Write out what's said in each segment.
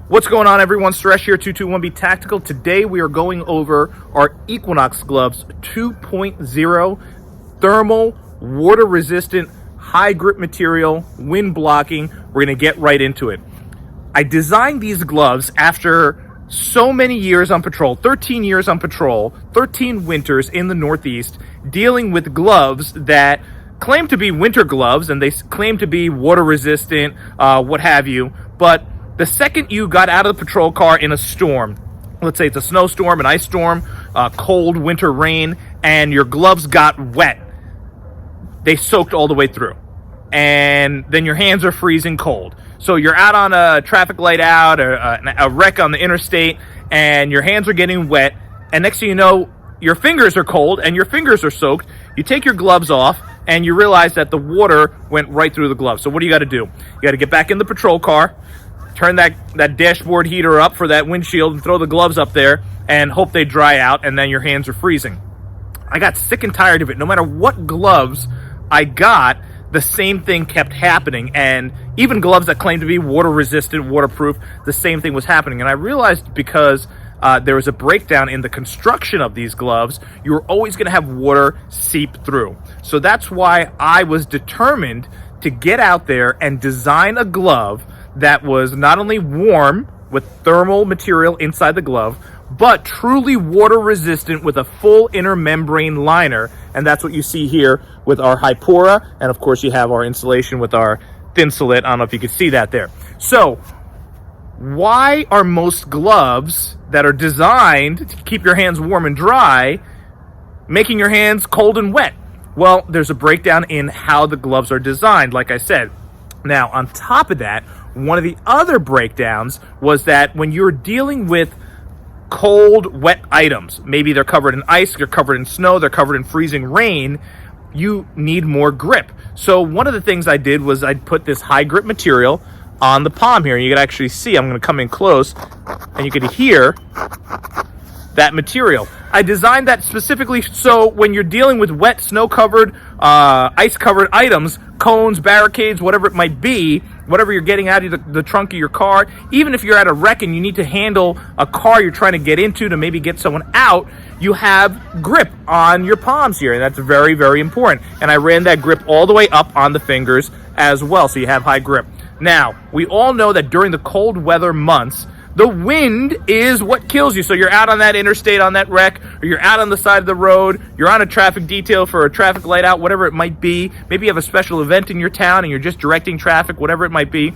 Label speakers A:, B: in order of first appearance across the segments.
A: What's going on, everyone? Suresh here, 221B Tactical. Today we are going over our Equinox Gloves 2.0 thermal, water-resistant, high-grip material, wind blocking. We're going to get right into it. I designed these gloves after so many years on patrol, 13 years on patrol, 13 winters in the Northeast, dealing with gloves that claim to be winter gloves, and they claim to be water-resistant, what have you, but the second you got out of the patrol car in a storm, let's say it's a snowstorm, an ice storm, cold winter rain, and your gloves got wet, they soaked all the way through. And then your hands are freezing cold. So you're out on a traffic light out, or a wreck on the interstate, and your hands are getting wet, and next thing you know, your fingers are cold and your fingers are soaked. You take your gloves off, and you realize that the water went right through the gloves. So what do you got to do? You got to get back in the patrol car, turn that dashboard heater up for that windshield and throw the gloves up there and hope they dry out, and then your hands are freezing. I got sick and tired of it. No matter what gloves I got, the same thing kept happening. And even gloves that claimed to be water resistant, waterproof, the same thing was happening. And I realized because there was a breakdown in the construction of these gloves, you were always going to have water seep through. So that's why I was determined to get out there and design a glove that was not only warm with thermal material inside the glove, but truly water resistant with a full inner membrane liner. And that's what you see here with our Hypora. And of course you have our insulation with our Thinsulate. I don't know if you can see that there. So why are most gloves that are designed to keep your hands warm and dry making your hands cold and wet? Well, there's a breakdown in how the gloves are designed, like I said. Now, on top of that, one of the other breakdowns was that when you're dealing with cold, wet items, maybe they're covered in ice, they're covered in snow, they're covered in freezing rain, you need more grip. So one of the things I did was I put this high grip material on the palm here. And you can actually see, I'm going to come in close, and you can hear that material. I designed that specifically so when you're dealing with wet, snow-covered, ice-covered items, cones, barricades, whatever it might be, whatever you're getting out of the trunk of your car, even if you're at a wreck and you need to handle a car you're trying to get into to maybe get someone out, you have grip on your palms here, and that's very, very important. And I ran that grip all the way up on the fingers as well, so you have high grip. Now, we all know that during the cold weather months, the wind is what kills you. So you're out on that interstate on that wreck, or you're out on the side of the road, you're on a traffic detail for a traffic light out, whatever it might be. Maybe you have a special event in your town and you're just directing traffic, whatever it might be.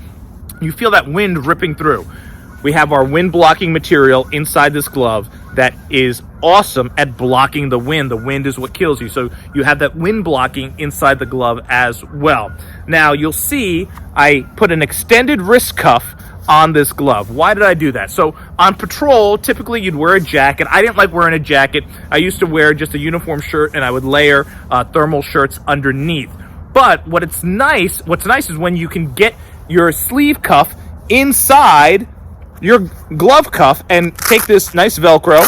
A: You feel that wind ripping through. We have our wind blocking material inside this glove that is awesome at blocking the wind. The wind is what kills you. So you have that wind blocking inside the glove as well. Now you'll see I put an extended wrist cuff on this glove. Why did I do that? So on patrol, typically you'd wear a jacket. I didn't like wearing a jacket. I used to wear just a uniform shirt, and I would layer thermal shirts underneath. But what's nice is when you can get your sleeve cuff inside your glove cuff and take this nice Velcro,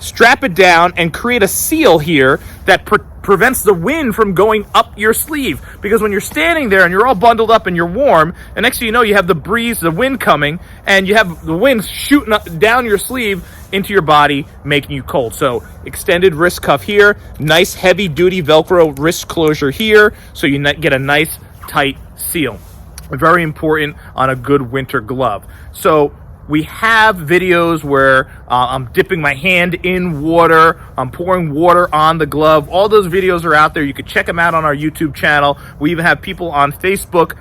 A: strap it down, and create a seal here that prevents the wind from going up your sleeve. Because when you're standing there and you're all bundled up and you're warm, and next thing you know, you have the breeze, the wind coming, and you have the wind shooting up down your sleeve into your body, making you cold. So extended wrist cuff here, nice heavy duty Velcro wrist closure here, so you get a nice tight seal. Very important on a good winter glove. So we have videos where I'm dipping my hand in water, I'm pouring water on the glove. All those videos are out there. You can check them out on our YouTube channel. We even have people on Facebook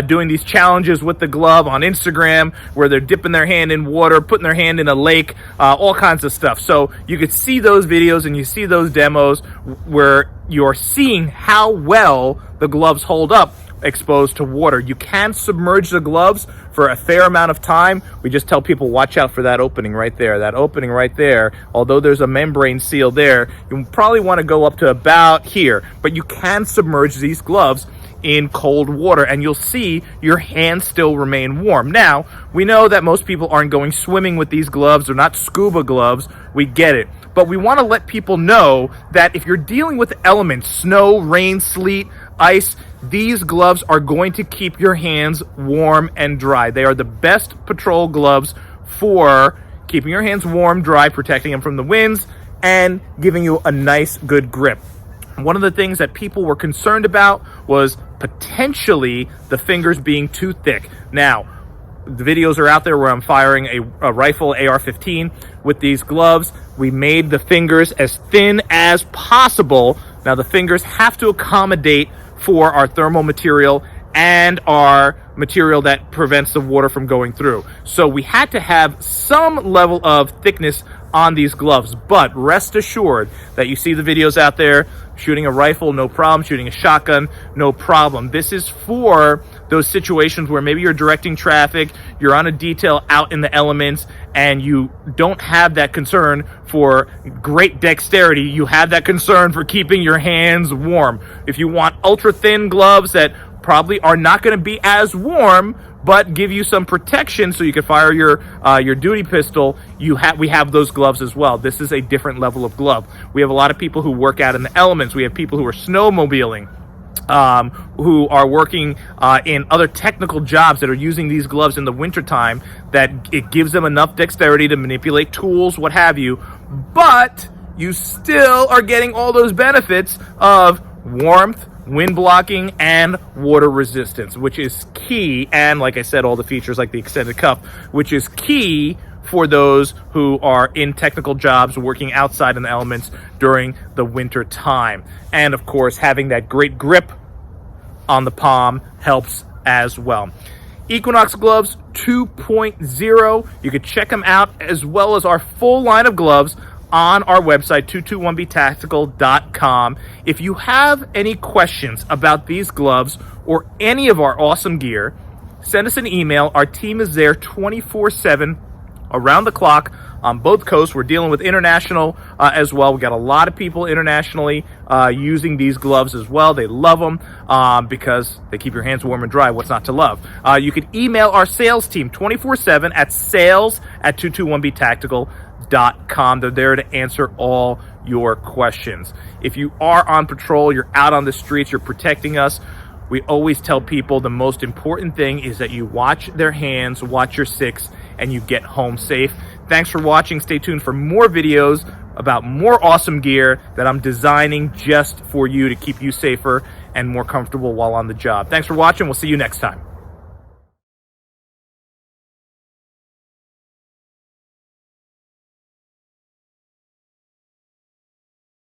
A: doing these challenges with the glove, on Instagram where they're dipping their hand in water, putting their hand in a lake, all kinds of stuff. So you could see those videos and you see those demos where you're seeing how well the gloves hold up exposed to water. You can submerge the gloves for a fair amount of time. We just tell people, watch out for that opening right there. That opening right there, although there's a membrane seal there, you probably want to go up to about here. But you can submerge these gloves in cold water, and you'll see your hands still remain warm. Now, we know that most people aren't going swimming with these gloves. They're not scuba gloves. We get it. But we want to let people know that if you're dealing with elements, snow, rain, sleet, ice, These gloves are going to keep your hands warm and dry. They are the best patrol gloves for keeping your hands warm, dry, protecting them from the winds, and giving you a nice, good grip. One of the things that people were concerned about was potentially the fingers being too thick. Now, the videos are out there where I'm firing a rifle AR-15 with these gloves. We made the fingers as thin as possible. Now, the fingers have to accommodate for our thermal material and our material that prevents the water from going through. So we had to have some level of thickness on these gloves, but rest assured that you see the videos out there, shooting a rifle, no problem, shooting a shotgun, no problem. This is for those situations where maybe you're directing traffic, you're on a detail out in the elements, and you don't have that concern for great dexterity. You have that concern for keeping your hands warm. If you want ultra thin gloves that probably are not going to be as warm, but give you some protection so you can fire your duty pistol, we have those gloves as well. This is a different level of glove. We have a lot of people who work out in the elements. We have people who are snowmobiling, who are working in other technical jobs that are using these gloves in the wintertime, that it gives them enough dexterity to manipulate tools, what have you, but you still are getting all those benefits of warmth, wind blocking, and water resistance, which is key. And like I said, all the features like the extended cuff, which is key for those who are in technical jobs working outside in the elements during the winter time. And of course, having that great grip on the palm helps as well. Equinox Gloves 2.0, you can check them out, as well as our full line of gloves on our website, 221btactical.com. If you have any questions about these gloves or any of our awesome gear, send us an email. Our team is there 24/7, around the clock, on both coasts. We're dealing with international as well. We got a lot of people internationally using these gloves as well. They love them because they keep your hands warm and dry. What's not to love? You can email our sales team 24/7 at sales@221btactical.com. They're there to answer all your questions. If you are on patrol, you're out on the streets, you're protecting us, we always tell people the most important thing is that you watch their hands, watch your six, and you get home safe. Thanks for watching. Stay tuned for more videos about more awesome gear that I'm designing just for you to keep you safer and more comfortable while on the job. Thanks for watching. We'll see you next time.